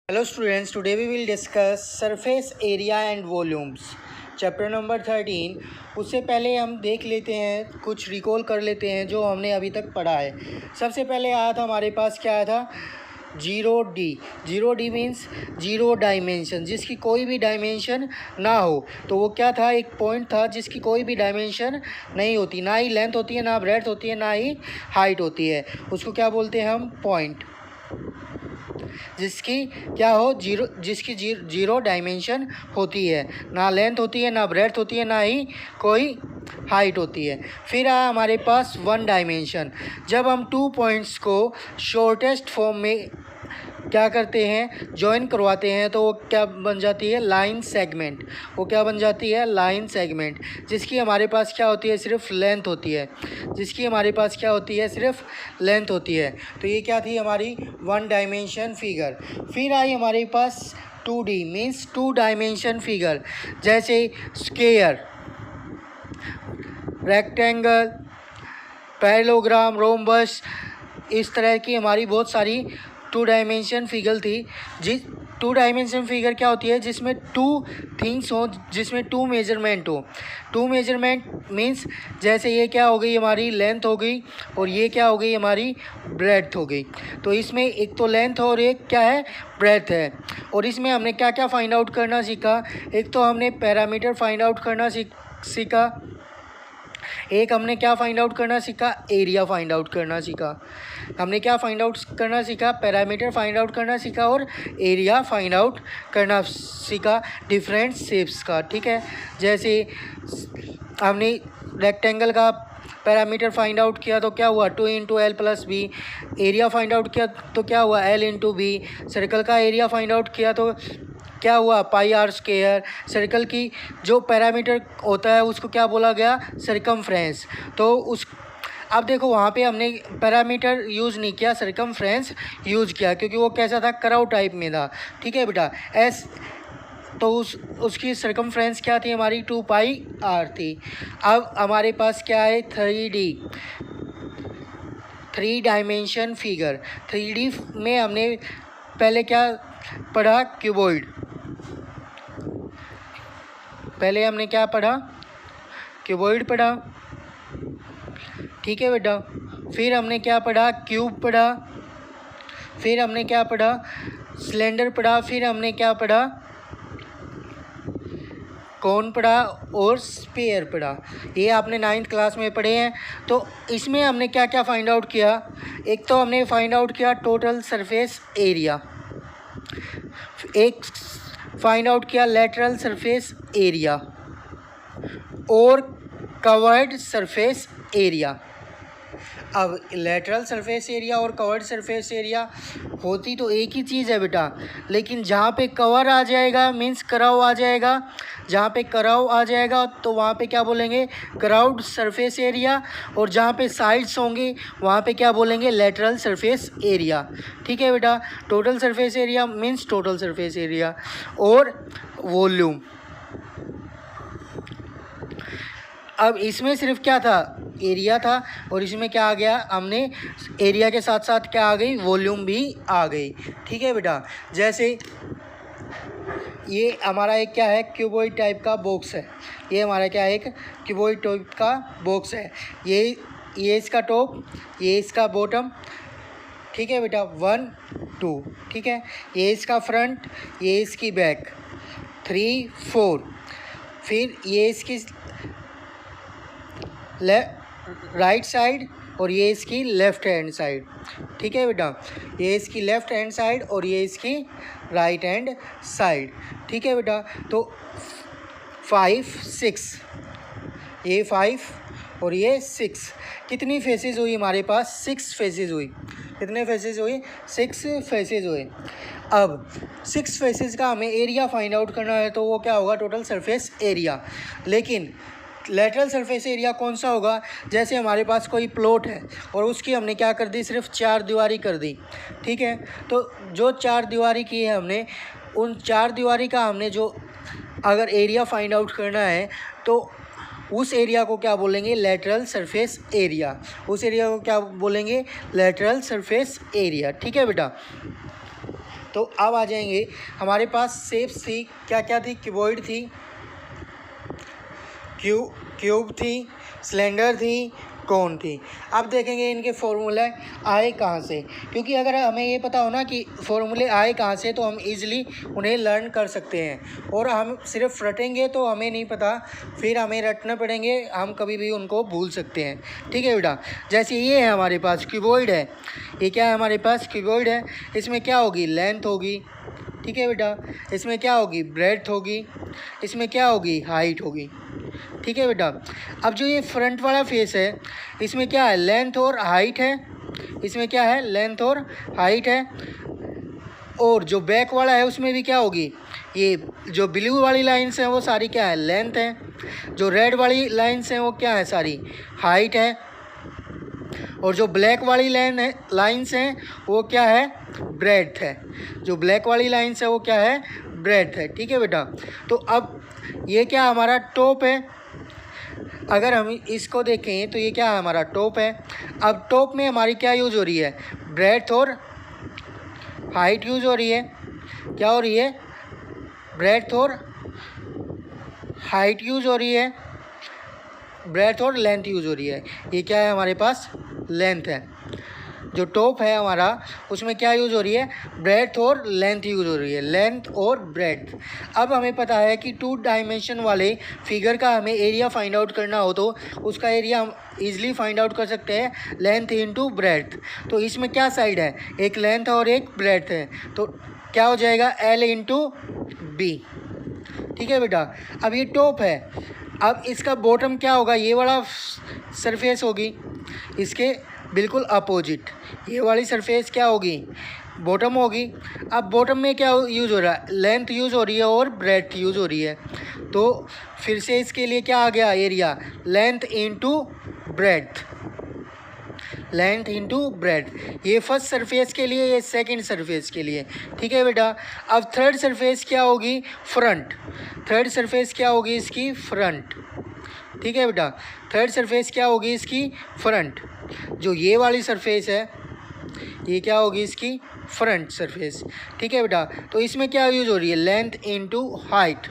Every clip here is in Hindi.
Hello students, today we will discuss surface area and volumes. Chapter number 13। उससे पहले हम देख लेते हैं, कुछ रिकॉल कर लेते हैं जो हमने अभी तक पढ़ा है। सबसे पहले आया था हमारे पास, क्या आया था? Zero D means zero dimension, जिसकी कोई भी डायमेंशन ना हो। तो वो क्या था? एक पॉइंट था जिसकी कोई भी डायमेंशन नहीं होती, ना ही लेंथ होती है, ना ब्रेड्थ होती है, ना ही हाइट होती है। उसको क्या बोलते हैं हम? पॉइंट। जिसकी क्या हो? जिसकी जीरो डायमेंशन होती है, ना लेंथ होती है, ना ब्रेड्थ होती है, ना ही कोई हाइट होती है। फिर आया हमारे पास वन डायमेंशन। जब हम 2 पॉइंट्स को शॉर्टेस्ट फॉर्म में क्या करते हैं? जॉइन करवाते हैं, तो वो क्या बन जाती है? Line segment. वो क्या बन जाती है? लाइन सेगमेंट, जिसकी हमारे पास क्या होती है? सिर्फ लेंथ होती है। जिसकी हमारे पास क्या होती है? सिर्फ लेंथ होती है। तो ये क्या थी? हमारी वन डायमेंशन फिगर। फिर आई हमारे पास 2D means two dimension figure, जैसे स्क्वायर, रेक्टेंगल, पैरेललोग्राम, रोम्बस। इस तरह की हमारी बहुत सारी 2 डायमेंशन फिगर थी। जिस 2 डायमेंशन फिगर क्या होती है? जिसमें 2 थिंग्स हो, जिसमें 2 मेजरमेंट हो। 2 मेजरमेंट मीन्स जैसे ये क्या हो गई? हमारी लेंथ हो गई, और ये क्या हो गई? हमारी ब्रेड्थ हो गई। तो इसमें एक तो लेंथ और एक क्या है? ब्रेड्थ है। और इसमें हमने क्या क्या फाइंड आउट करना सीखा? एक तो हमने पैरामीटर फाइंड आउट करना सीखा। एक हमने क्या फाइंड आउट करना सीखा? एरिया फाइंड आउट करना सीखा। हमने क्या फाइंड आउट करना सीखा? पैरामीटर फाइंड आउट करना सीखा और एरिया फाइंड आउट करना सीखा डिफरेंट शेप्स का। ठीक है, जैसे हमने रेक्टेंगल का पैरामीटर फाइंड आउट किया तो क्या हुआ? 2 into L plus B. Area find out किया तो क्या हुआ? L into B. सर्कल का एरिया फाइंड आउट किया तो क्या हुआ? पाई आर स्क्वायर। सर्कल की जो पैरामीटर होता है उसको क्या बोला गया? सरकमफ्रेंस। तो उस अब देखो, वहाँ पे हमने पैरामीटर यूज़ नहीं किया, सरकमफ्रेंस यूज़ किया, क्योंकि वो कैसा था? करव टाइप में था। ठीक है बेटा, एस तो उसकी सरकमफ्रेंस क्या थी? हमारी 2 पाई आर थी। अब हमारे पास क्या है? 3 डायमेंशन फिगर। 3D में हमने पहले क्या पढ़ा? क्यूबॉइड। पहले हमने क्या पढ़ा? क्यूबॉइड पढ़ा। ठीक है बेटा। फिर हमने क्या पढ़ा? क्यूब पढ़ा। फिर हमने क्या पढ़ा? सिलेंडर पढ़ा। फिर हमने क्या पढ़ा? कोन पढ़ा और स्फीयर पढ़ा। ये आपने 9th क्लास में पढ़े हैं। तो इसमें हमने क्या क्या फाइंड आउट किया? एक तो हमने फाइंड आउट किया टोटल सरफेस एरिया। एक फाइंड आउट किया लेटरल सरफेस एरिया और कवर्ड सरफेस एरिया। अब लेटरल सरफेस एरिया और कवर्ड सरफेस एरिया होती तो एक ही चीज़ है बेटा, लेकिन जहाँ पे कवर आ जाएगा मीन्स कराव आ जाएगा। जहाँ पे कराव आ जाएगा तो वहाँ पे क्या बोलेंगे? Crowd surface area. और जहाँ पे साइड्स होंगे वहाँ पे क्या बोलेंगे? Lateral surface area. ठीक है बेटा। Total surface area means total surface area और वॉल्यूम। अब इसमें सिर्फ क्या था? एरिया था, और इसमें क्या आ गया? हमने एरिया के साथ साथ क्या आ गई? वॉल्यूम भी आ गई। ठीक है बेटा। जैसे ये हमारा एक क्या है? क्यूबॉइड टाइप का बॉक्स है। ये हमारा क्या है? एक क्यूबॉइड टाइप का बॉक्स है। ये इसका टॉप, ये इसका बॉटम। ठीक है बेटा। 1 2। ठीक है। ये इसका फ्रंट, ये इसकी बैक। 3 4। फिर ये इसकी राइट साइड और ये इसकी लेफ़्ट हैंड साइड। ठीक है बेटा। ये इसकी लेफ़्ट हैंड साइड और ये इसकी राइट हैंड साइड। ठीक है बेटा। तो 5 6, ये 5 और ये 6। कितनी फेसेस हुई हमारे पास? 6 फेसेस हुई। कितने फेसेस हुई? 6 फेसेस हुए। अब 6 फेसेस का हमें एरिया फाइंड आउट करना है, तो वो क्या होगा? Total surface area. लेकिन लेटरल सरफेस एरिया कौन सा होगा? जैसे हमारे पास कोई प्लॉट है और उसकी हमने क्या कर दी? सिर्फ 4 दीवारी कर दी। ठीक है। तो जो 4 दीवारी की है हमने, उन 4 दीवारी का हमने जो अगर एरिया फाइंड आउट करना है तो उस एरिया को क्या बोलेंगे? Lateral surface area. उस एरिया को क्या बोलेंगे? Lateral surface area. ठीक है बेटा। तो अब आ जाएंगे हमारे पास शेप्स थी, क्या क्या थी, क्यूबॉइड थी, क्यूब थी, सिलेंडर थी, कौन थी। अब देखेंगे इनके फॉर्मूले आए कहाँ से, क्योंकि अगर हमें ये पता हो ना कि फॉर्मूले आए कहाँ से तो हम इजीली उन्हें लर्न कर सकते हैं। और हम सिर्फ रटेंगे तो हमें नहीं पता, फिर हमें रटना पड़ेंगे, हम कभी भी उनको भूल सकते हैं। ठीक है बेटा, जैसे ये है हमारे पास क्यूबॉइड है, ये क्या है हमारे पास क्यूबॉइड है, इसमें क्या होगी, लेंथ होगी। ठीक है बेटा, इसमें क्या होगी, ब्रेड्थ होगी, इसमें क्या होगी, हाइट होगी। ठीक है बेटा, अब जो ये फ्रंट वाला फेस है इसमें क्या है, लेंथ और हाइट है, इसमें क्या है, लेंथ और हाइट है। और जो बैक वाला है उसमें भी क्या होगी, ये जो ब्लू वाली लाइन्स हैं वो सारी क्या है, लेंथ है, जो रेड वाली लाइन्स हैं वो क्या है, सारी हाइट है, और जो ब्लैक वाली लाइन्स हैं वो क्या है, ब्रेड्थ है, जो ब्लैक वाली लाइन्स है वो क्या है, ब्रेड्थ है। ठीक है बेटा, तो अब ये क्या हमारा टॉप है, अगर हम इसको देखें तो ये क्या है, हमारा टॉप है। अब टॉप में हमारी क्या यूज़ हो रही है, ब्रेड्थ और हाइट यूज़ हो रही है, क्या हो रही है, ब्रेड्थ और हाइट यूज़ हो रही है, ब्रेड्थ और लेंथ यूज़ हो रही है। ये क्या है हमारे पास, लेंथ है। जो टॉप है हमारा उसमें क्या यूज़ हो रही है, ब्रेड्थ और लेंथ यूज़ हो रही है, लेंथ और ब्रेड्थ। अब हमें पता है कि 2 डायमेंशन वाले फिगर का हमें एरिया फाइंड आउट करना हो तो उसका एरिया हम ईजिली फाइंड आउट कर सकते हैं, लेंथ इंटू ब्रेड्थ। तो इसमें क्या साइड है, एक लेंथ और एक ब्रेड्थ है, तो क्या हो जाएगा, L इंटू बी। ठीक है बेटा, अब ये टॉप है, अब इसका बॉटम क्या होगा, ये वाला सरफेस होगी, इसके बिल्कुल अपोजिट ये वाली सरफेस क्या होगी, बॉटम होगी। अब बॉटम में क्या यूज़ हो रहा है, लेंथ यूज़ हो रही है और ब्रेड्थ यूज़ हो रही है, तो फिर से इसके लिए क्या आ गया, area length into breadth, length into breadth. ये फर्स्ट सरफेस के लिए, ये सेकंड सरफेस के लिए। ठीक है बेटा, अब थर्ड सरफेस क्या होगी, फ्रंट, थर्ड सरफेस क्या होगी इसकी, फ्रंट। ठीक है बेटा, थर्ड सरफेस क्या होगी इसकी, फ्रंट। जो ये वाली सरफेस है ये क्या होगी इसकी, फ्रंट सरफेस। ठीक है बेटा, तो इसमें क्या यूज़ हो रही है, length into height,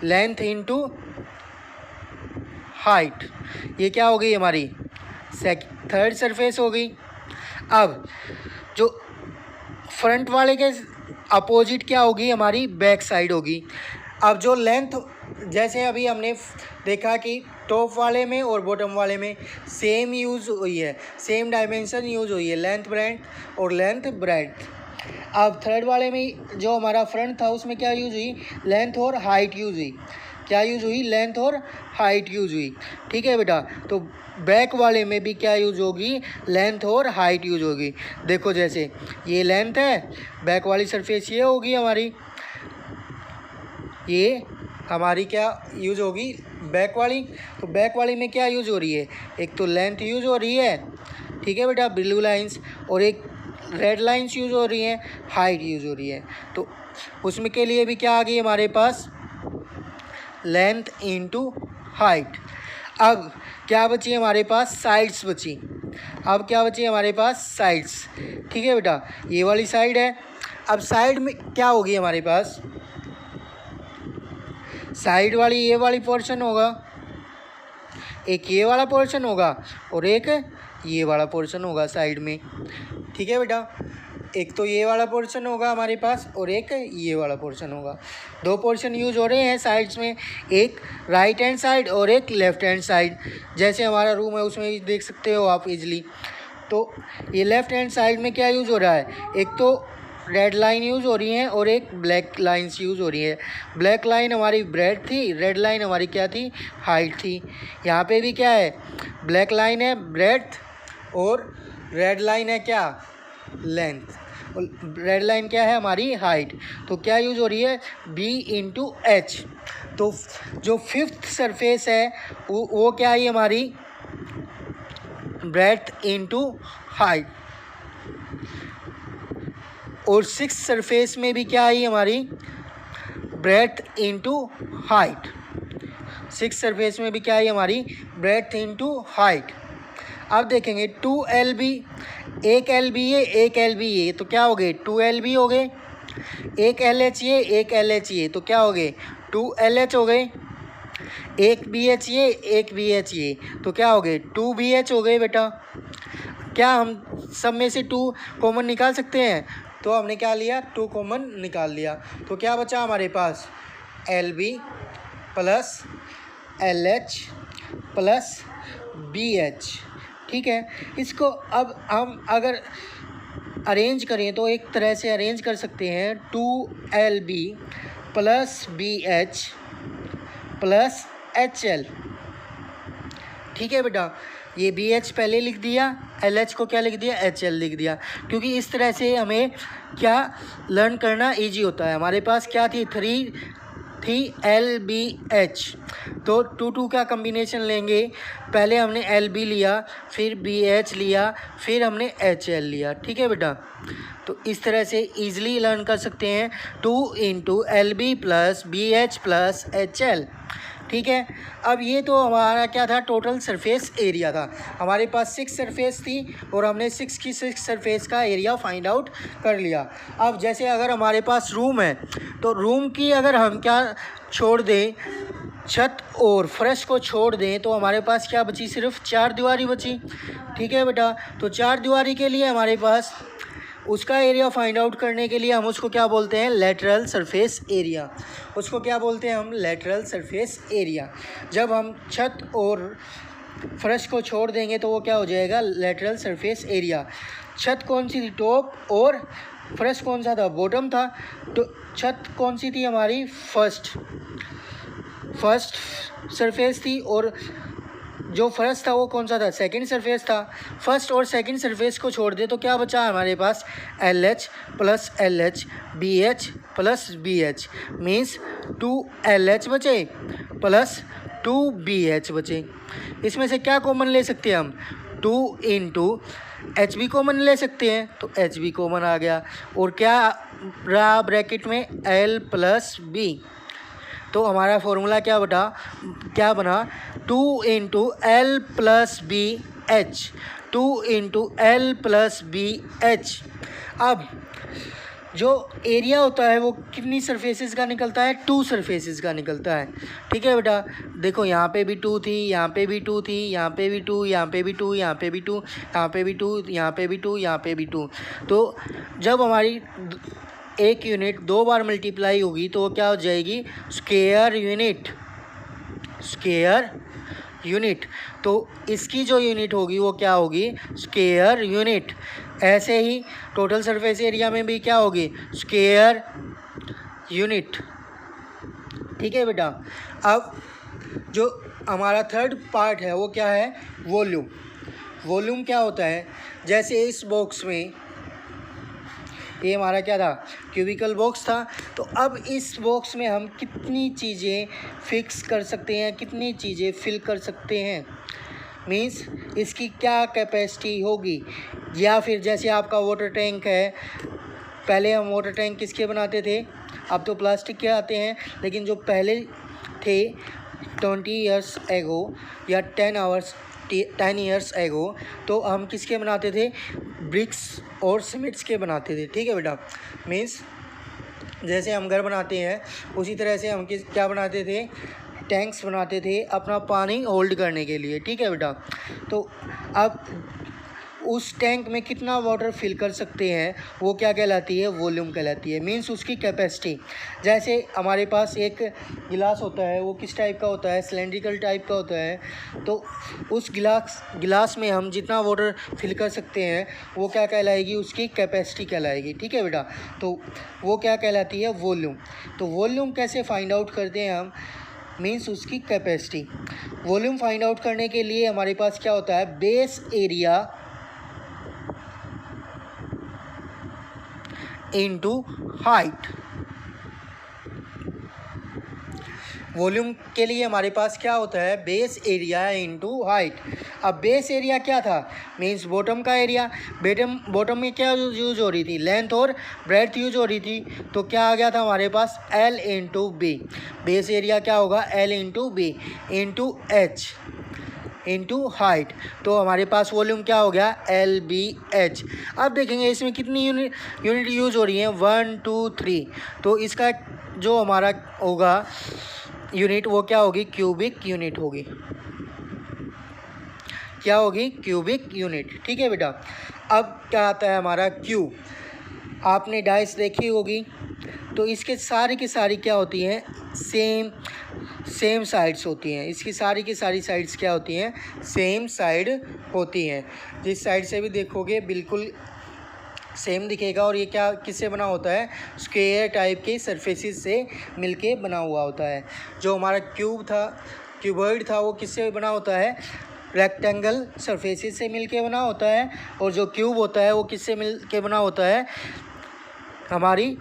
length into height. ये क्या हो गई हमारी, थर्ड सरफेस हो गई। अब जो फ्रंट वाले के अपोजिट क्या होगी, हमारी बैक साइड होगी। अब जो लेंथ, जैसे अभी हमने देखा कि टॉप वाले में और बॉटम वाले में सेम यूज़ हुई है, सेम डायमेंशन यूज़ हुई है, लेंथ ब्रेड्थ और लेंथ ब्रेड्थ। अब थर्ड वाले में जो हमारा फ्रंट था उसमें क्या यूज़ हुई, लेंथ और हाइट यूज़ हुई, क्या यूज़ हुई, लेंथ और हाइट यूज़ हुई। ठीक है बेटा, तो बैक वाले में भी क्या यूज़ होगी, लेंथ और हाइट यूज़ होगी। देखो जैसे ये लेंथ है, बैक वाली सरफेस ये होगी हमारी, ये हमारी क्या यूज़ होगी, बैक वाली। तो बैक वाली में क्या यूज़ हो रही है, एक तो लेंथ यूज़ हो रही है, ठीक है बेटा, ब्लू लाइंस, और एक रेड लाइंस यूज़ हो रही हैं, हाइट यूज़ हो रही है। तो उसमें के लिए भी क्या आ गई हमारे पास, लेंथ इंटू हाइट। अब क्या बची हमारे पास, साइड्स बची। अब क्या बची हमारे पास, साइड्स। ठीक है बेटा, ये वाली साइड है। अब साइड में क्या होगी हमारे पास, साइड वाली ये वाली पोर्शन होगा, एक ये वाला पोर्शन होगा और एक ये वाला पोर्शन होगा साइड में। ठीक है बेटा, एक तो ये वाला पोर्शन होगा हमारे पास और एक ये वाला पोर्शन होगा। दो पोर्शन यूज़ हो रहे हैं साइड्स में, एक राइट हैंड साइड और एक लेफ़्ट हैंड साइड। जैसे हमारा रूम है उसमें भी देख सकते हो आप इजीली। तो ये लेफ़्ट हैंड साइड में क्या यूज़ हो रहा है, एक तो रेड लाइन यूज़ हो रही है और एक ब्लैक लाइन्स यूज़ हो रही है। ब्लैक लाइन हमारी ब्रेड्थ थी, रेड लाइन हमारी क्या थी, हाइट थी। यहाँ पे भी क्या है, ब्लैक लाइन है ब्रेड्थ और रेड लाइन है क्या, लेंथ। रेड लाइन क्या है हमारी, हाइट। तो क्या यूज़ हो रही है, B इंटू एच। तो जो फिफ्थ सरफेस है वो क्या है हमारी, ब्रेड्थ इंटू हाइट। और सिक्स सरफेस में भी क्या आई हमारी, breadth into height. Six surface में भी क्या आई हमारी, ब्रेड्थ इंटू हाइट। अब देखेंगे 2LB, एक LB है एक LB है, तो क्या हो गए 2LB हो गए। एक LH ये, एक LH ये, तो क्या हो गए 2 LH हो गए। एक BH ये, एक BH ये, तो क्या हो गए 2 BH हो गए बेटा। क्या हम सब में से 2 कॉमन निकाल सकते हैं? तो हमने क्या लिया 2 कॉमन निकाल लिया। तो क्या बचा हमारे पास LB plus LH plus BH। ठीक है, इसको अब हम अगर अरेंज करें तो एक तरह से अरेंज कर सकते हैं 2LB plus BH plus HL। ठीक है बेटा, ये BH पहले लिख दिया, LH को क्या लिख दिया HL लिख दिया, क्योंकि इस तरह से हमें क्या लर्न करना इजी होता है। हमारे पास क्या थी 3 थी LBH, तो 2 का कम्बिनेशन लेंगे। पहले हमने LB लिया, फिर BH लिया, फिर हमने HL लिया। ठीक है बेटा, तो इस तरह से इजीली लर्न कर सकते हैं 2 into LB plus BH plus HL। ठीक है, अब ये तो हमारा क्या था टोटल सरफेस एरिया था। हमारे पास 6 सरफेस थी और हमने 6 की 6 सरफेस का एरिया फाइंड आउट कर लिया। अब जैसे अगर हमारे पास रूम है तो रूम की अगर हम क्या छोड़ दें, छत और फर्श को छोड़ दें, तो हमारे पास क्या बची सिर्फ 4 दीवारी बची। ठीक है बेटा, तो 4 दीवारी के लिए हमारे पास उसका एरिया फाइंड आउट करने के लिए हम उसको क्या बोलते हैं लेटरल सरफेस एरिया। उसको क्या बोलते हैं हम लेटरल सरफेस एरिया। जब हम छत और फर्श को छोड़ देंगे तो वो क्या हो जाएगा लेटरल सरफेस एरिया। छत कौन सी थी टॉप और फर्श कौन सा था बॉटम था। तो छत कौन सी थी हमारी फर्स्ट सरफेस थी और जो फर्स्ट था वो कौन सा था सेकंड सरफेस था। फर्स्ट और सेकंड सरफेस को छोड़ दे तो क्या बचा हमारे पास LH plus LH BH plus BH means 2 LH बचे प्लस 2 BH बचे। इसमें से क्या कॉमन ले सकते हैं हम 2 इंटू HB कॉमन ले सकते हैं, तो HB कॉमन आ गया और क्या रहा ब्रैकेट में L प्लस B। तो हमारा फॉर्मूला क्या बना 2 into L plus BH, 2 into L plus BH। अब जो एरिया होता है वो कितनी सरफेसेस का निकलता है 2 सरफेसेस का निकलता है। ठीक है बेटा, देखो यहाँ पे भी 2 थी, यहाँ पे भी 2 थी, यहाँ पे भी 2, यहाँ पे भी 2, यहाँ पे भी 2, यहाँ पे भी 2, यहाँ पे भी 2, यहाँ पे भी 2। तो जब हमारी एक यूनिट 2 बार मल्टीप्लाई होगी तो क्या हो जाएगी स्क्वायर यूनिट। तो इसकी जो यूनिट होगी वो क्या होगी स्क्वायर यूनिट। ऐसे ही टोटल सरफेस एरिया में भी क्या होगी स्क्वायर यूनिट। ठीक है बेटा, अब जो हमारा थर्ड पार्ट है वो क्या है वॉल्यूम क्या होता है। जैसे इस बॉक्स में ये हमारा क्या था क्यूबिकल बॉक्स था, तो अब इस बॉक्स में हम कितनी चीज़ें फिक्स कर सकते हैं, कितनी चीज़ें फिल कर सकते हैं, मीन्स इसकी क्या कैपेसिटी होगी। या फिर जैसे आपका वाटर टैंक है, पहले हम वाटर टैंक किसके बनाते थे, अब तो प्लास्टिक के आते हैं, लेकिन जो पहले थे 20 ईयर्स एगो या 10 ईयर्स एगो, तो हम किसके बनाते थे ब्रिक्स और सीमेंट्स के बनाते थे। ठीक है बेटा, मीन्स जैसे हम घर बनाते हैं उसी तरह से हम क्या बनाते थे टैंक्स बनाते थे अपना पानी होल्ड करने के लिए। ठीक है बेटा, तो अब उस टैंक में कितना वाटर फिल कर सकते हैं वो क्या कहलाती है वॉल्यूम कहलाती है, मीन्स उसकी कैपेसिटी। जैसे हमारे पास एक गिलास होता है, वो किस टाइप का होता है सिलेंड्रिकल टाइप का होता है, तो उस गिलास में हम जितना वाटर फिल कर सकते हैं वो क्या कहलाएगी उसकी कैपेसिटी कहलाएगी। ठीक है बेटा, तो वो क्या कहलाती है वॉल्यूम। तो वॉल्यूम कैसे फाइंड आउट करते हैं हम, मीन्स उसकी कैपेसिटी। वॉल्यूम फाइंड आउट करने के लिए हमारे पास क्या होता है base area into height. Volume के लिए हमारे पास क्या होता है बेस एरिया इनटू हाइट। अब बेस एरिया क्या था मीन्स बॉटम का एरिया। बॉटम में क्या यूज हो रही थी लेंथ और ब्रेड्थ यूज हो रही थी, तो क्या आ गया था हमारे पास L into B. Base area क्या होगा L into B into into height. तो हमारे पास वॉल्यूम क्या हो गया, LBH। अब देखेंगे इसमें कितनी यूनिट यूज़ हो रही है, 1 2 3। तो इसका जो हमारा होगा यूनिट वो क्या होगी, क्यूबिक यूनिट होगी। क्या होगी, क्यूबिक यूनिट। ठीक है बेटा। अब क्या आता है हमारा क्यू। आपने डाइस देखी होगी, तो इसके सारी की सारी क्या होती हैं, सेम साइड्स होती हैं। इसकी सारी की सारी साइड्स क्या होती हैं, सेम साइड होती हैं। जिस साइड से भी देखोगे बिल्कुल सेम दिखेगा। और ये क्या किससे बना होता है, स्क्वायर टाइप के सरफेसेस से मिलके बना हुआ होता है। जो हमारा क्यूबॉइड था वो किससे बना होता है, रेक्टेंगल सरफेसेस से मिलके बना होता है। और जो क्यूब होता है वो किससे मिलके बना होता है, हमारी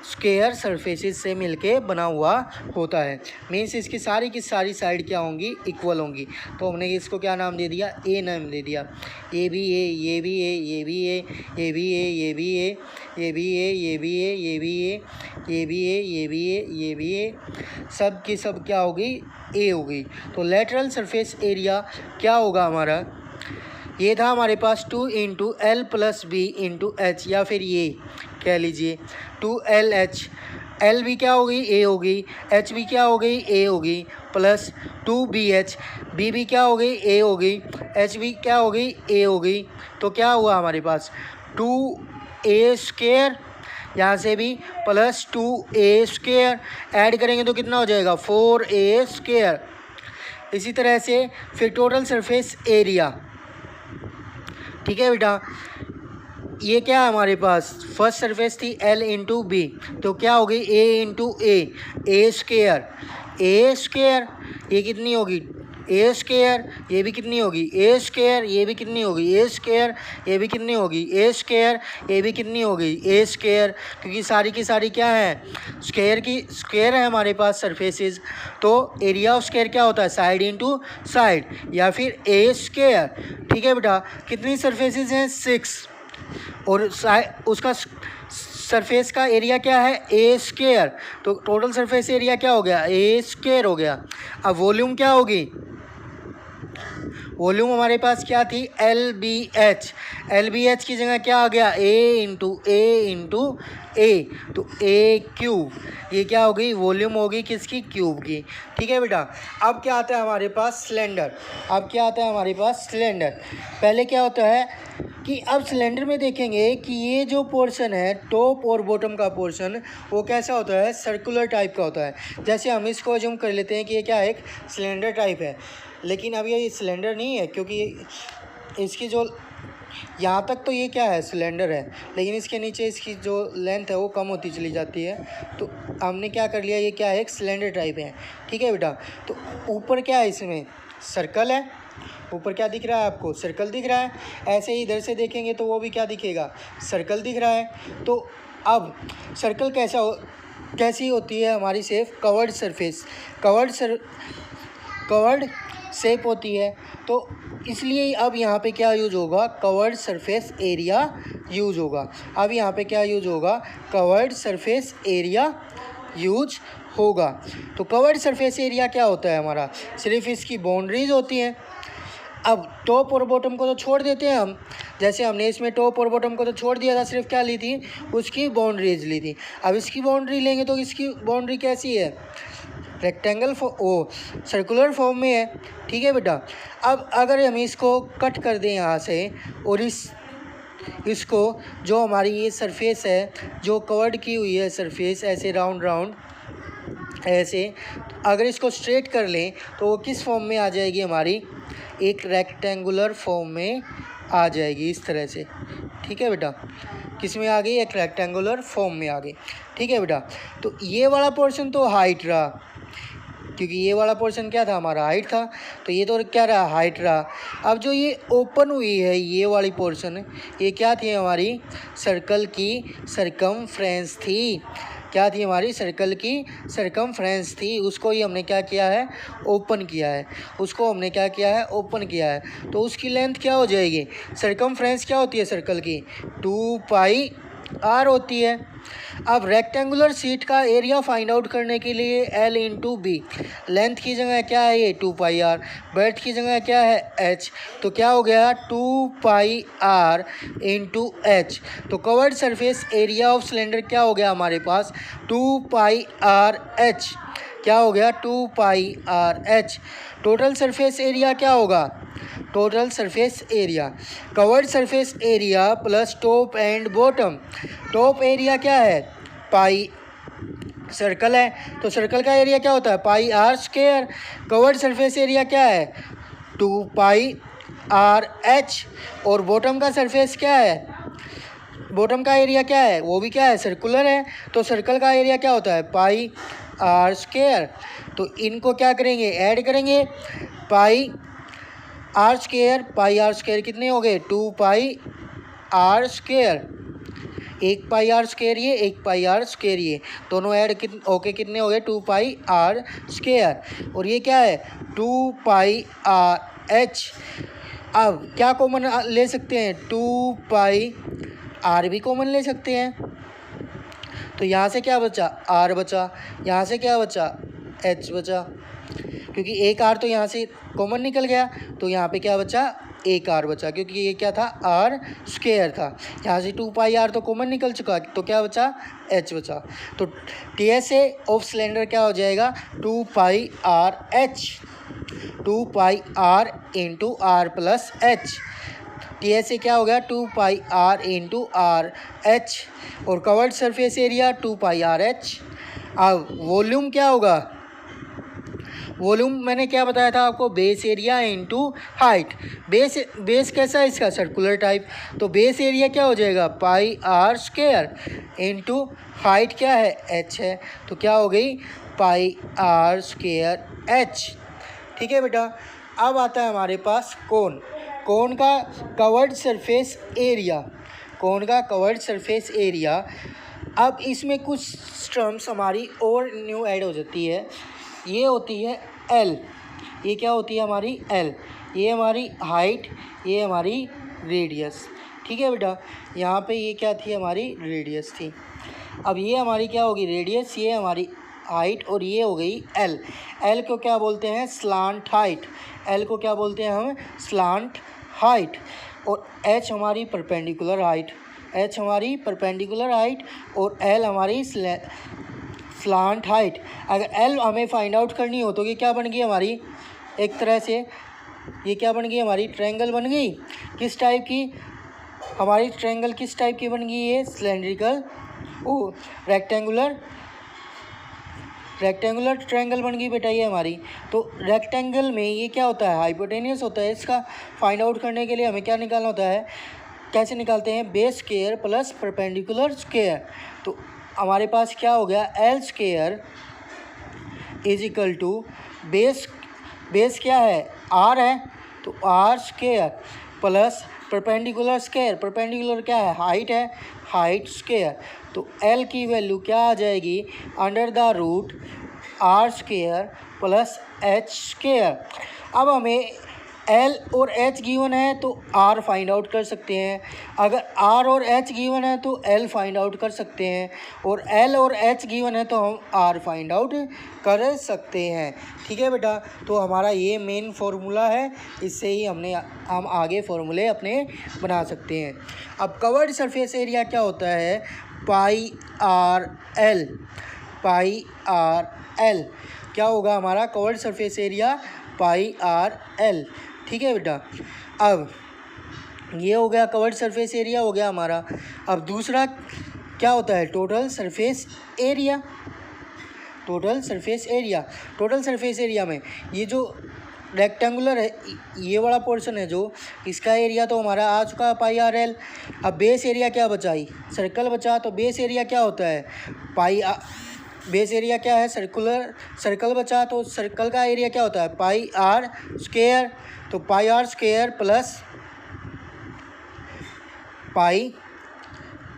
स्क्वायर सरफेसेस से मिलके बना हुआ होता है। मीन्स इसकी सारी की सारी साइड क्या होंगी, इक्वल होंगी। तो हमने इसको क्या नाम दे दिया, ए नाम दे दिया। ये भी ए, ये भी ए, ये भी ए, ये भी ए, ये भी ए, ये भी ए, ये भी ए, ये भी ए, ये भी ए, ये भी ए, ये भी ए, सब की सब क्या होगी, ए होगी। तो लेटरल सरफेस एरिया क्या होगा हमारा, ये था हमारे पास 2 into L plus B into H, या फिर ये कह लीजिए 2LH। एल भी क्या होगी, ए होगी, एच भी क्या हो गई, ए होगी, प्लस 2BH, बी भी क्या हो गई, ए होगी, एच भी क्या हो गई, ए होगी। तो क्या हुआ हमारे पास 2A², यहाँ से भी प्लस 2A², ऐड करेंगे तो कितना हो जाएगा, 4A²। इसी तरह से फिर टोटल सरफेस एरिया, ठीक है बेटा। ये क्या है हमारे पास, फर्स्ट सरफेस थी L इंटू बी, तो क्या हो गई A इंटू A², ये कितनी होगी, A², ये भी कितनी होगी, A², ये भी कितनी होगी, A², ये भी कितनी होगी, A², ये भी कितनी होगी, A², क्योंकि सारी की सारी क्या है, स्क्वायर है हमारे पास सरफेसेस। तो एरिया ऑफ स्क्वायर क्या होता है, साइड इंटू साइड, या फिर A²। ठीक है बेटा। कितनी सरफेसेस हैं, 6, और उसका सरफेस का एरिया क्या है, A²। तो टोटल सरफेस एरिया क्या हो गया, A² हो गया। अब वॉल्यूम क्या होगी, वॉल्यूम हमारे पास क्या थी, LBH की जगह क्या आ गया, A इंटू A, तो A³। ये क्या होगी, वॉल्यूम होगी किसकी, क्यूब की। ठीक है बेटा। अब क्या आता है हमारे पास, सिलेंडर। पहले क्या होता है कि अब सिलेंडर में देखेंगे कि ये जो पोर्शन है, टॉप और बॉटम का पोर्शन, वो कैसा होता है, सर्कुलर टाइप का होता है। जैसे हम इसको अज्यूम कर लेते हैं कि ये क्या है, एक सिलेंडर टाइप है। लेकिन अब ये सिलेंडर नहीं है, क्योंकि इसकी जो यहाँ तक तो ये क्या है, सिलेंडर है, लेकिन इसके नीचे इसकी जो लेंथ है वो कम होती चली जाती है। तो हमने क्या कर लिया, ये क्या है, एक सिलेंडर टाइप है। ठीक है बेटा। तो ऊपर क्या है, इसमें सर्कल है, ऊपर क्या दिख रहा है आपको, सर्कल दिख रहा है। ऐसे ही इधर से देखेंगे तो वो भी क्या दिखेगा, सर्कल दिख रहा है। तो अब सर्कल कैसी होती है हमारी shape, curved surface, covered shape होती है। तो इसलिए अब यहाँ पे क्या यूज होगा, कवर्ड सरफेस एरिया यूज होगा। अब यहाँ पे क्या यूज होगा, कवर्ड सरफेस एरिया यूज होगा। तो कवर्ड सरफेस एरिया क्या होता है हमारा, सिर्फ इसकी बाउंड्रीज होती हैं। अब टॉप और बॉटम को तो छोड़ देते हैं हम, जैसे हमने इसमें टॉप और बॉटम को तो छोड़ दिया था, सिर्फ क्या ली थी, उसकी बाउंड्रीज ली थी। अब इसकी बाउंड्री लेंगे तो इसकी बाउंड्री कैसी है, रेक्टेंगल सर्कुलर फॉर्म में है। ठीक है बेटा। अब अगर हम इसको कट कर दें यहाँ से, और इसको जो हमारी ये सरफेस है जो कवर्ड की हुई है सरफेस, ऐसे राउंड ऐसे, अगर इसको स्ट्रेट कर लें तो वो किस फॉर्म में आ जाएगी, हमारी एक रेक्टेंगुलर फॉर्म में आ जाएगी, इस तरह से। ठीक है बेटा। किस में आ गई, एक रेक्टेंगुलर फॉर्म में आ गई। ठीक है बेटा। तो ये वाला पोर्शन तो हाइट रहा, क्योंकि ये वाला पोर्शन क्या था, हमारा हाइट था। तो ये तो क्या रहा, हाइट रहा। अब जो ये ओपन हुई है ये वाली पोर्शन, ये क्या थी, हमारी सर्कल की सरकमफ्रेंस थी। क्या थी, हमारी सर्कल की सरकमफ्रेंस थी। उसको ही हमने क्या किया है, ओपन किया है। उसको हमने क्या किया है, ओपन किया है। तो उसकी लेंथ क्या हो जाएगी, सरकमफ्रेंस क्या होती है सर्कल की, 2 पाई आर होती है। अब रेक्टेंगुलर शीट का एरिया फाइंड आउट करने के लिए एल इंटू बी, लेंथ की जगह क्या है ये 2πr, ब्रेड्थ की जगह क्या है h, तो क्या हो गया 2πr इंटू एच। तो covered surface area of cylinder क्या हो गया हमारे पास 2πrh, क्या हो गया 2πrh। टोटल सरफेस एरिया क्या होगा, total surface area covered surface area plus top and bottom. Top area क्या है पाई, सर्कल है तो सर्कल का एरिया क्या होता है pi r square. Covered surface area क्या है 2πrh, और बॉटम का सरफेस क्या है, बॉटम का एरिया क्या है वो भी क्या है सर्कुलर है, तो सर्कल का एरिया क्या होता है पाई आर स्क्वायर। तो इनको क्या करेंगे ऐड करेंगे, पाई आर स्क्वायर कितने हो गए 2πr स्क्वायर, 1πr स्क्वायर ये 1πr स्क्वायर ये दोनों ऐड होके कितने हो गए 2πr स्क्वायर, और ये क्या है 2πrh। अब क्या कॉमन ले सकते हैं 2πr भी कॉमन ले सकते हैं, तो यहाँ से क्या बचा r बचा, यहाँ से क्या बचा h बचा, क्योंकि एक r तो यहाँ से कॉमन निकल गया, तो यहाँ पे क्या बचा एक r बचा, क्योंकि ये क्या था r स्क्वायर था। यहाँ से 2πr तो कॉमन निकल चुका, तो क्या बचा h बचा। तो TSA ऑफ सिलेंडर क्या हो जाएगा 2πrh, 2πr into r plus h। TSA क्या हो गया 2πr इंटू r h, और कवर्ड सरफेस एरिया 2πrh। अब वॉल्यूम क्या होगा, वॉल्यूम मैंने क्या बताया था आपको base area into height. Base कैसा है इसका सर्कुलर टाइप, तो बेस एरिया क्या हो जाएगा पाई आर स्क्वायर इंटू हाइट क्या है h है, तो क्या हो गई पाई आर स्क्वायर h। ठीक है बेटा। अब आता है हमारे पास कोन, कोन का कवर्ड सरफेस एरिया, कोन का कवर्ड सरफेस एरिया। अब इसमें कुछ टर्म्स हमारी और न्यू ऐड हो जाती है, ये होती है L, ये क्या होती है हमारी L, ये हमारी हाइट, ये हमारी रेडियस। ठीक है बेटा, यहाँ पे ये क्या थी हमारी रेडियस थी, अब ये हमारी क्या होगी रेडियस, ये हमारी हाइट, और ये हो गई L। L को क्या बोलते हैं स्लांट हाइट, L को क्या बोलते हैं हम स्लांट हाइट, और H हमारी परपेंडिकुलर हाइट, H हमारी परपेंडिकुलर हाइट, और L हमारी स्लांट हाइट। अगर L हमें फाइंड आउट करनी हो तो ये क्या बन गई हमारी, एक तरह से ये क्या बन गई हमारी ट्रायंगल बन गई। किस टाइप की हमारी ट्रायंगल, किस टाइप की बन गई है सिलेंड्रिकल, ओ रेक्टेंगुलर ट्रायंगल बन गई बेटा ये हमारी। तो रेक्टेंगल में ये क्या होता है हाइपोटेनियस होता है, इसका फाइंड आउट करने के लिए हमें क्या निकालना होता है, कैसे निकालते हैं base square plus perpendicular square. तो हमारे पास क्या हो गया L square is equal to base क्या है आर है, तो R square plus perpendicular square, perpendicular क्या है हाइट है, हाइट स्क्वायर। तो एल की वैल्यू क्या आ जाएगी under the root R square plus H square. अब हमें एल और एच गिवन है तो आर फाइंड आउट कर सकते हैं, अगर आर और एच गिवन है तो एल फाइंड आउट कर सकते हैं, और एल और एच गिवन है तो हम आर फाइंड आउट कर सकते हैं। ठीक है बेटा, तो हमारा ये मेन फार्मूला है, इससे ही हम आगे फार्मूले अपने बना सकते हैं। अब कवर्ड सरफेस एरिया क्या होता है पाई आर एल, पाई आर एल क्या होगा हमारा covered surface area pi r L. ठीक है बेटा, अब ये हो गया कवर्ड सरफेस एरिया हो गया हमारा। अब दूसरा क्या होता है total surface area, total surface area में ये जो रेक्टेंगुलर है ये वाला पोर्शन है जो इसका एरिया तो हमारा आ चुका है पाई आर एल। अब बेस एरिया क्या बचाई सर्कल बचा, तो बेस एरिया क्या होता है बेस एरिया क्या है सर्कल बचा, तो सर्कल का एरिया क्या होता है पाई आर स्क्वायर, तो pi r square plus pi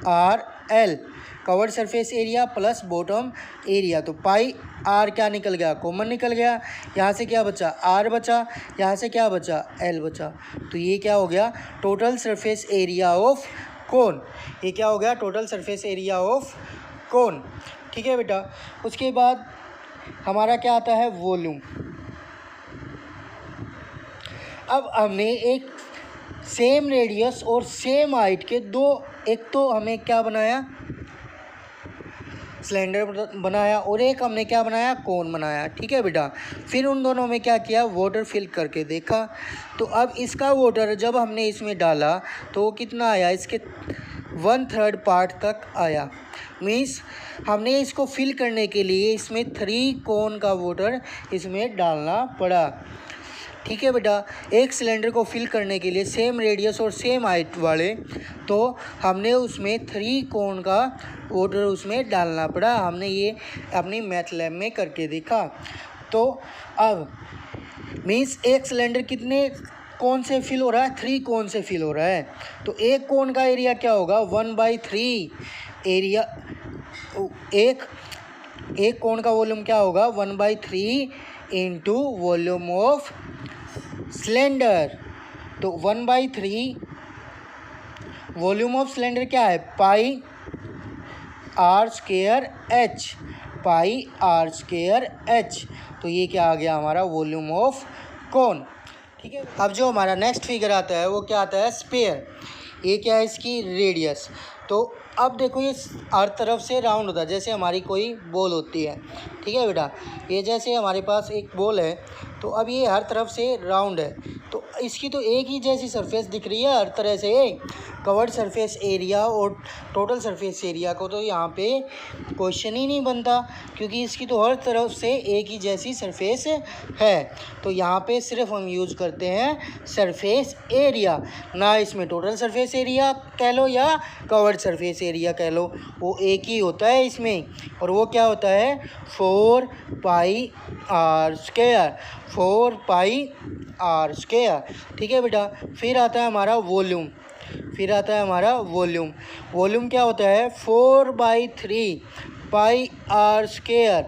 r l covered surface area plus bottom area. तो पाई आर क्या निकल गया कॉमन निकल गया, यहाँ से क्या बचा आर बचा, यहाँ से क्या बचा एल बचा। तो ये क्या हो गया total surface area of cone. ये क्या हो गया, total surface area of cone. ठीक है बेटा। उसके बाद हमारा क्या आता है, वॉल्यूम। अब हमने एक सेम रेडियस और सेम हाइट के दो, एक तो हमें क्या बनाया, सिलेंडर बनाया, और एक हमने क्या बनाया, कोन बनाया। ठीक है बेटा। फिर उन दोनों में क्या किया, वाटर फिल करके देखा। तो अब इसका वाटर जब हमने इसमें डाला तो वो कितना आया, इसके 1/3 पार्ट तक आया। मीन्स हमने इसको फिल करने के लिए इसमें 3 कोन का वाटर इसमें डालना पड़ा। ठीक है बेटा। एक सिलेंडर को फिल करने के लिए सेम रेडियस और सेम हाइट वाले, तो हमने उसमें 3 कोन का वाटर उसमें डालना पड़ा। हमने ये अपनी मैथ लैब में करके देखा। तो अब मीन्स एक सिलेंडर कितने कोन से फिल हो रहा है, 3 कोन से फिल हो रहा है। तो एक कोन का एरिया क्या होगा, 1/3 एरिया। एक कोन का वॉल्यूम क्या होगा, 1/3 इंटू वॉल्यूम ऑफ सिलेंडर। तो 1/3 वॉल्यूम ऑफ सिलेंडर क्या है, pi r square h, pi r square h. तो ये क्या आ गया हमारा, वॉल्यूम ऑफ कोन। ठीक है। अब जो हमारा नेक्स्ट फिगर आता है वो क्या आता है, स्फीयर। ये क्या है, इसकी रेडियस। तो अब देखो ये हर तरफ से राउंड होता है, जैसे हमारी कोई बॉल होती है। ठीक है बेटा। ये जैसे हमारे पास एक बॉल है, तो अब ये हर तरफ से राउंड है, तो इसकी तो एक ही जैसी सरफेस दिख रही है हर तरह से। कवर्ड सरफेस एरिया और टोटल सरफेस एरिया को तो यहाँ पे क्वेश्चन ही नहीं बनता, क्योंकि इसकी तो हर तरफ से एक ही जैसी सरफेस है। तो यहाँ पे सिर्फ हम यूज़ करते हैं सरफेस एरिया, ना इसमें टोटल सरफेस एरिया कह लो या कवर्ड सरफेस एरिया कह लो, वो एक ही होता है इसमें। और वो क्या होता है, 4 πr स्क्वायर, 4 πr स्क्वायर। ठीक है बेटा। फिर आता है हमारा वॉल्यूम। वॉल्यूम क्या होता है, 4/3 πr स्क्वायर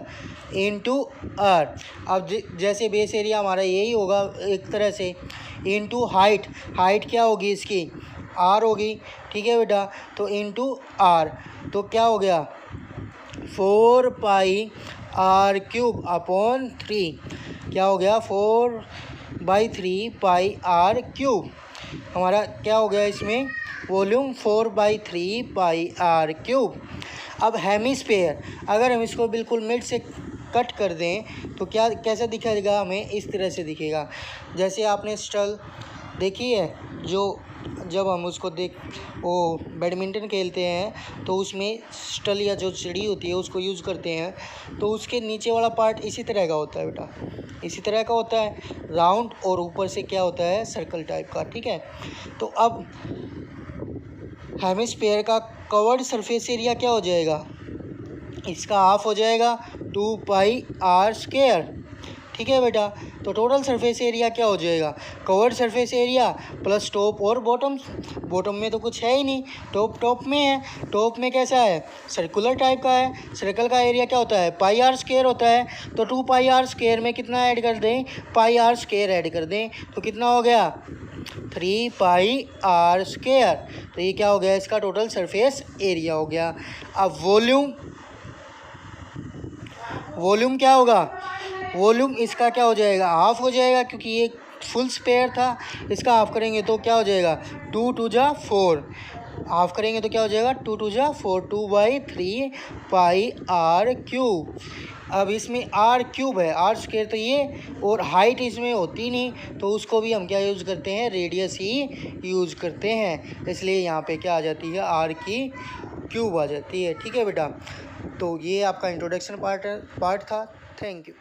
इंटू आर। अब जैसे बेस एरिया हमारा यही होगा एक तरह से, इंटू हाइट क्या होगी इसकी, आर होगी। ठीक है बेटा। तो इंटू आर, तो क्या हो गया, 4πr³ अपॉन 3। क्या हो गया, 4/3 πr³। हमारा क्या हो गया इसमें, वॉल्यूम 4/3 πr³। अब हेमिस्फीयर, अगर हम इसको बिल्कुल मिड से कट कर दें तो क्या कैसा दिखेगा, हमें इस तरह से दिखेगा। जैसे आपने स्टल देखी है, जो जब हम उसको वो बैडमिंटन खेलते हैं तो उसमें स्टल या जो चिड़ी होती है उसको यूज़ करते हैं, तो उसके नीचे वाला पार्ट इसी तरह का होता है बेटा, इसी तरह का होता है राउंड, और ऊपर से क्या होता है, सर्कल टाइप का। ठीक है। तो अब हेमिस्फीयर का कवर्ड सरफेस एरिया क्या हो जाएगा, इसका हाफ हो जाएगा, 2πr²। ठीक है बेटा। तो टोटल सरफेस एरिया क्या हो जाएगा, covered surface area plus top और बॉटम। बॉटम में तो कुछ है ही नहीं, टॉप में है। टॉप में कैसा है, सर्कुलर टाइप का है। सर्कल का एरिया क्या होता है, πr² होता है। तो 2πr² में कितना ऐड कर दें, πr² ऐड कर दें, तो कितना हो गया, 3πr²। तो ये क्या हो गया, इसका टोटल सरफेस एरिया हो गया। अब वॉल्यूम क्या होगा, वॉल्यूम इसका क्या हो जाएगा, हाफ हो जाएगा, क्योंकि ये फुल स्पेयर था। इसका हाफ करेंगे तो क्या हो जाएगा, 2×4। हाफ करेंगे तो क्या हो जाएगा, 2×4, 2/3 πr³। अब इसमें r³ है, r² तो ये, और हाइट इसमें होती नहीं, तो उसको भी हम क्या यूज़ करते हैं, रेडियस ही यूज़ करते हैं। इसलिए यहाँ पे क्या आ जाती है, r³ आ जाती है। ठीक है बेटा। तो ये आपका इंट्रोडक्शन पार्ट था। Thank you.